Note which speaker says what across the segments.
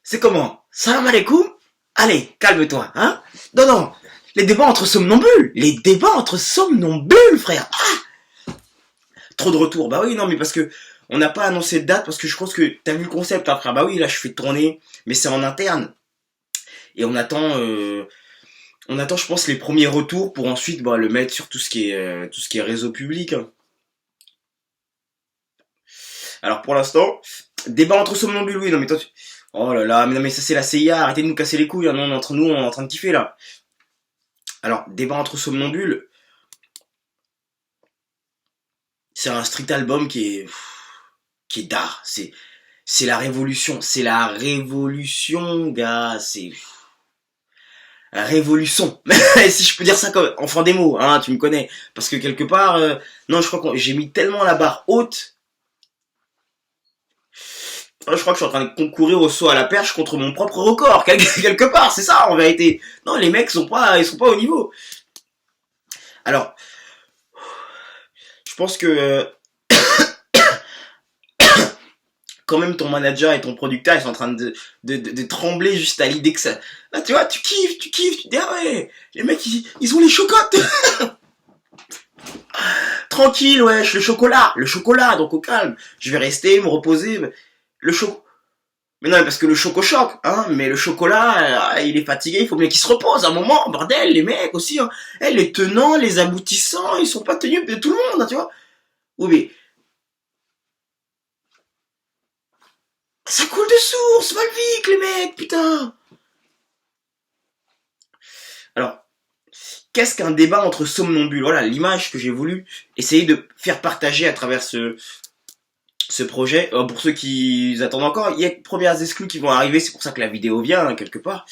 Speaker 1: C'est comment? Salam alaikum? Allez, calme-toi, hein? Non, non, les débats entre somnambules! Les débats entre somnambules, frère! Trop de retours. Bah oui, non, mais parce que on n'a pas annoncé de date, parce que je pense que t'as vu le concept, hein, frère. Bah oui, là, je fais tourner, mais c'est en interne. Et on attend, je pense, les premiers retours pour ensuite bah, le mettre sur tout ce qui est réseau public, hein. Alors pour l'instant, débat entre somnambules, oui, non mais toi, oh là là, mais non mais ça c'est la CIA, arrêtez de nous casser les couilles, hein, non, entre nous, on est en train de kiffer là. Alors, débat entre somnambules, c'est un street album qui est d'art, c'est la révolution, gars, c'est la révolution. Si je peux dire ça comme enfant des mots, hein, tu me connais, parce que quelque part, non, je crois que j'ai mis tellement la barre haute. Je crois que je suis en train de concourir au saut à la perche contre mon propre record, quelque part, c'est ça en vérité. Non, les mecs ils sont pas au niveau. Alors, je pense que quand même ton manager et ton producteur ils sont en train de trembler juste à l'idée que ça. Là, tu vois, tu kiffes, tu dis ah ouais, les mecs ils ont les chocottes. Tranquille, wesh, le chocolat, donc au calme. Je vais rester, me reposer. Le chocolat. Mais non, parce que le choco choc, hein, mais le chocolat, il est fatigué, il faut bien qu'il se repose un moment, bordel, les mecs aussi, hein. Les tenants, les aboutissants, ils sont pas tenus de tout le monde, hein, tu vois. Oui, mais ça coule de source, Malvic, les mecs, putain. Alors, qu'est-ce qu'un débat entre somnambules? Voilà, l'image que j'ai voulu essayer de faire partager à travers ce projet. Pour ceux qui attendent encore, il y a de premières exclus qui vont arriver, c'est pour ça que la vidéo vient, hein, quelque part.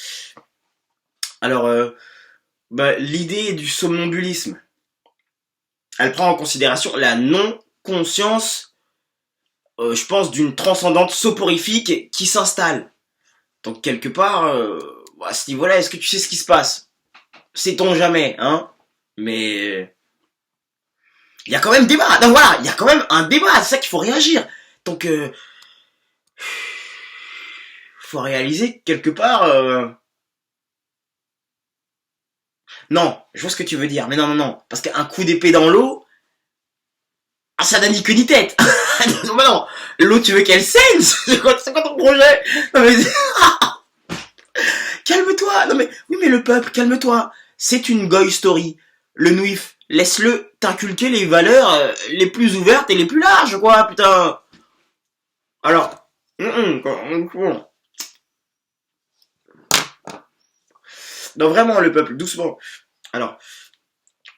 Speaker 1: Alors, bah, l'idée du somnambulisme, elle prend en considération la non-conscience, je pense, d'une transcendante soporifique qui s'installe. Donc, quelque part, à ce niveau-là, est-ce que tu sais ce qui se passe? Sait-on jamais, hein? Mais il y a quand même débat. Donc voilà, il y a quand même un débat, c'est ça qu'il faut réagir. Donc, faut réaliser quelque part... Non, je vois ce que tu veux dire, mais non, non, non. Parce qu'un coup d'épée dans l'eau, ah, ça n'a ni queue ni tête. Non, mais non, l'eau, tu veux qu'elle saigne? C'est quoi ton projet? Non, mais... Calme-toi. Non, mais... Oui, mais le peuple, calme-toi. C'est une goy story. Le Nouif, laisse-le t'inculquer les valeurs les plus ouvertes et les plus larges, quoi, putain. Alors... Non, vraiment, le peuple, doucement. Alors,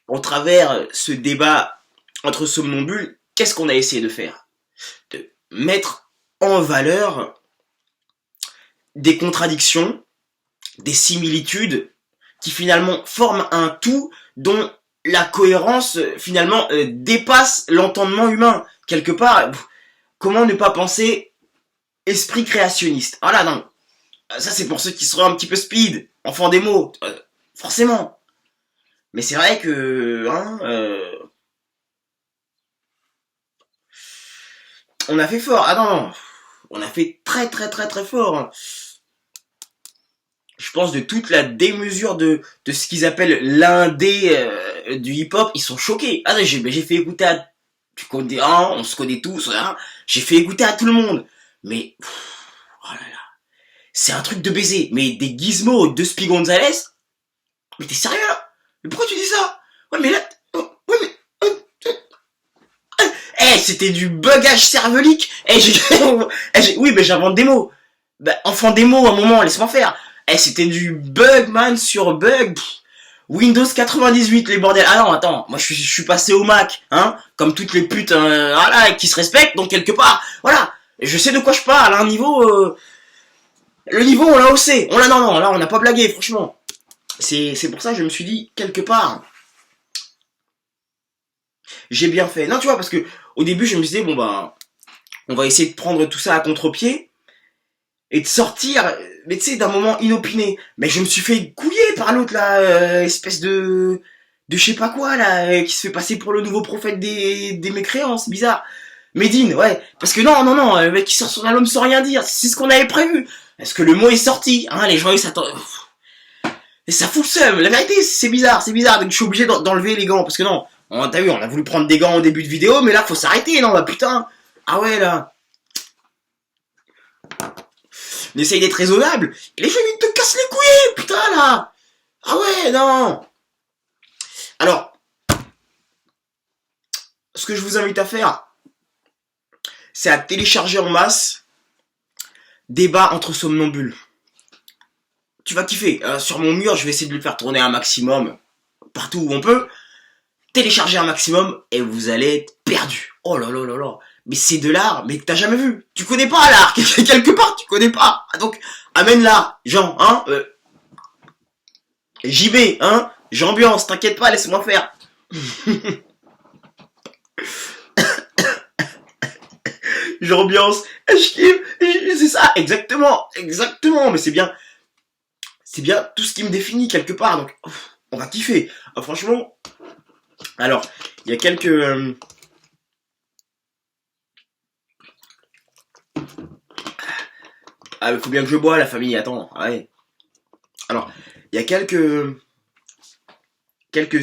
Speaker 1: au travers ce débat entre somnambules, qu'est-ce qu'on a essayé de faire? De mettre en valeur des contradictions, des similitudes qui finalement forment un tout dont la cohérence finalement dépasse l'entendement humain. Quelque part, comment ne pas penser esprit créationniste? Voilà, non. Ça c'est pour ceux qui seraient un petit peu speed, enfant des mots, forcément. Mais c'est vrai que hein, on a fait fort. Ah non, non, on a fait très très très très fort, hein. Je pense de toute la démesure de ce qu'ils appellent l'indé du hip-hop, ils sont choqués. Ah non, j'ai fait écouter à... Tu connais, hein, on se connaît tous, hein, j'ai fait écouter à tout le monde. Mais... Oh là là. C'est un truc de baiser. Mais des gizmos de Spi Gonzalez. Mais t'es sérieux là? Mais pourquoi tu dis ça? Ouais mais là... Ouais mais... C'était du bugage cervelique. Oui mais j'invente des mots. Bah, enfant des mots à un moment, laisse-moi faire. C'était du bug, man, sur bug. Windows 98, les bordels. Ah non, attends, moi je suis passé au Mac, hein, comme toutes les putes, voilà, qui se respectent, donc quelque part, voilà, je sais de quoi je parle, hein, le niveau, on l'a haussé. Non, non, là, on n'a pas blagué, franchement. C'est pour ça que je me suis dit, quelque part, j'ai bien fait. Non, tu vois, parce que au début, je me disais, bon, bah, on va essayer de prendre tout ça à contre-pied et de sortir, mais tu sais, d'un moment inopiné. Mais je me suis fait couiller par l'autre, là, espèce de je sais pas quoi, là, qui se fait passer pour le nouveau prophète des mécréances, bizarre. Médine, ouais. Parce que non, non, non, le mec qui sort son album sans rien dire, c'est ce qu'on avait prévu. Est-ce que le mot est sorti, hein? Les gens, ils s'attendent. Et ça fout le seum. La vérité, c'est bizarre, c'est bizarre. Donc je suis obligé d'enlever les gants. Parce que non, t'as vu, on a voulu prendre des gants au début de vidéo, mais là, faut s'arrêter, non? Bah putain. Ah ouais, là. On essaye d'être raisonnable. Et les gens, ils te cassent les couilles, putain, là. Ah ouais, non. Alors, ce que je vous invite à faire, c'est à télécharger en masse Débat entre somnambules. Tu vas kiffer. Sur mon mur, je vais essayer de le faire tourner un maximum, partout où on peut. Télécharger un maximum et vous allez être perdu. Oh là là là là. Mais c'est de l'art, mais que t'as jamais vu. Tu connais pas l'art. Quelque part, tu connais pas. Donc, amène l'art. Jean, hein. J'y vais, hein. J'ambiance, t'inquiète pas, laisse-moi faire. J'ambiance, je kiffe, c'est ça, exactement, exactement, mais c'est bien tout ce qui me définit quelque part, donc on va kiffer. Franchement, alors, il y a quelques... Ah, il faut bien que je bois, la famille, attends, ouais. Alors, il y a quelques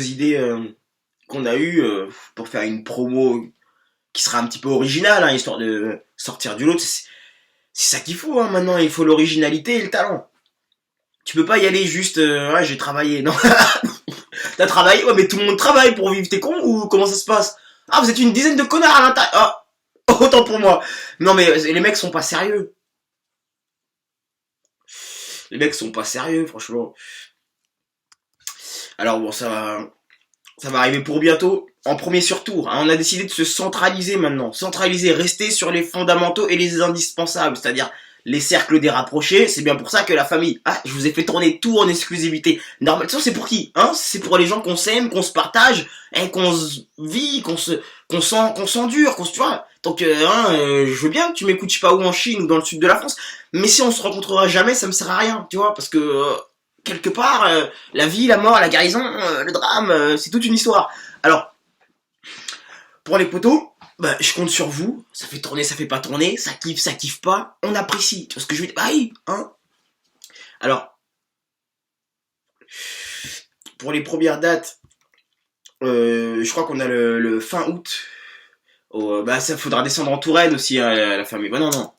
Speaker 1: idées qu'on a eues pour faire une promo qui sera un petit peu originale, hein, histoire de sortir du lot. C'est ça qu'il faut, hein, maintenant, il faut l'originalité et le talent. Tu peux pas y aller juste, ouais, j'ai travaillé, non. T'as travaillé, ouais, mais tout le monde travaille pour vivre, t'es con ou comment ça se passe? Ah, vous êtes une dizaine de connards à l'intérieur. Ah, autant pour moi. Non, mais les mecs sont pas sérieux. Les mecs sont pas sérieux, franchement. Alors bon, ça va arriver pour bientôt. En premier sur tour, hein, on a décidé de se centraliser maintenant. Centraliser, rester sur les fondamentaux et les indispensables, c'est-à-dire les cercles des rapprochés. C'est bien pour ça que la famille, ah, je vous ai fait tourner tout en exclusivité. Normal, ça c'est pour qui, hein? C'est pour les gens qu'on s'aime, qu'on se partage, hein, qu'on se vit, qu'on s'endure, tu vois. Donc, je veux bien que tu m'écoutes, je sais pas où, en Chine ou dans le sud de la France, mais si on se rencontrera jamais, ça me sert à rien, tu vois, parce que quelque part, la vie, la mort, la guérison, le drame, c'est toute une histoire. Alors, pour les potos, bah, je compte sur vous. Ça fait tourner, ça fait pas tourner. Ça kiffe pas. On apprécie. Tu vois ce que je veux dire? Bah oui, hein. Alors, pour les premières dates, je crois qu'on a le fin août. Bah, ça faudra descendre en Touraine aussi, hein, la famille. Bah non, non.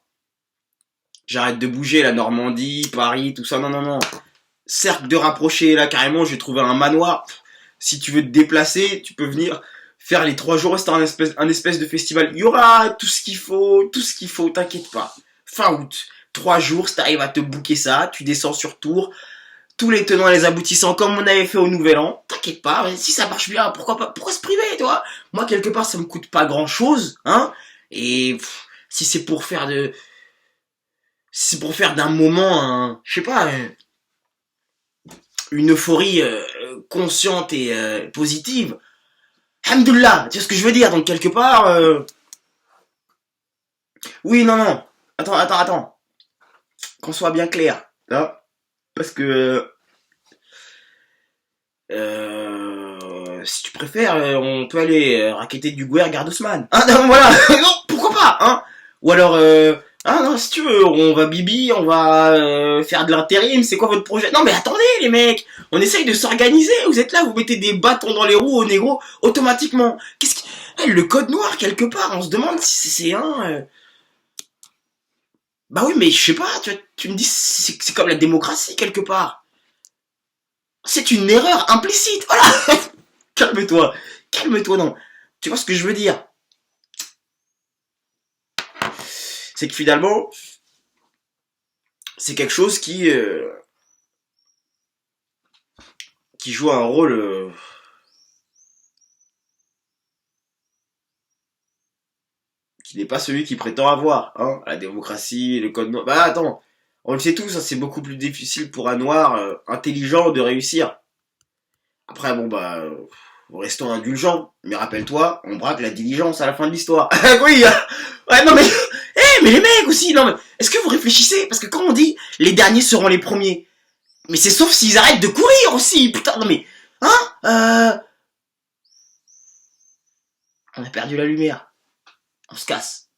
Speaker 1: J'arrête de bouger, la Normandie, Paris, tout ça. Non, non, non. Cercle de rapprocher, là, carrément, j'ai trouvé un manoir. Si tu veux te déplacer, tu peux venir faire les 3 jours, c'est un espèce de festival. Il y aura tout ce qu'il faut, t'inquiète pas. Fin août, 3 jours, si t'arrives à te booker ça, tu descends sur Tours, tous les tenants et les aboutissants, comme on avait fait au Nouvel An, t'inquiète pas, si ça marche bien, pourquoi pas, pourquoi se priver, toi? Moi, quelque part, ça me coûte pas grand chose, hein, et si c'est pour faire d'un moment, je sais pas, une euphorie consciente et positive, Alhamdoulilah, tu vois ce que je veux dire, donc quelque part... Oui, non, non, attends, qu'on soit bien clair, hein, parce que... si tu préfères, on peut aller racketter du Guerre Garde Haussmann. Ah non, voilà, non, pourquoi pas, hein. Ou alors, ah non, si tu veux, on va bibi, on va faire de l'intérim, c'est quoi votre projet? Non mais attendez les mecs, on essaye de s'organiser, vous êtes là, vous mettez des bâtons dans les roues aux négros, automatiquement. Qu'est-ce qui... le code noir quelque part, on se demande si c'est un... Bah oui, mais je sais pas, tu me dis, c'est comme la démocratie quelque part. C'est une erreur implicite, voilà. Calme-toi, non. Tu vois ce que je veux dire? C'est que finalement, c'est quelque chose qui joue un rôle qui n'est pas celui qu'il prétend avoir, hein. La démocratie, le code noir. Bah attends, on le sait tous, hein, c'est beaucoup plus difficile pour un noir intelligent de réussir. Après, bon bah, restons indulgents. Mais rappelle-toi, on braque la diligence à la fin de l'histoire. Oui, ouais, non mais, mais les mecs aussi, non mais, est-ce que vous réfléchissez? Parce que quand on dit les derniers seront les premiers, mais c'est sauf s'ils arrêtent de courir aussi, putain, non mais, hein, on a perdu la lumière, on se casse.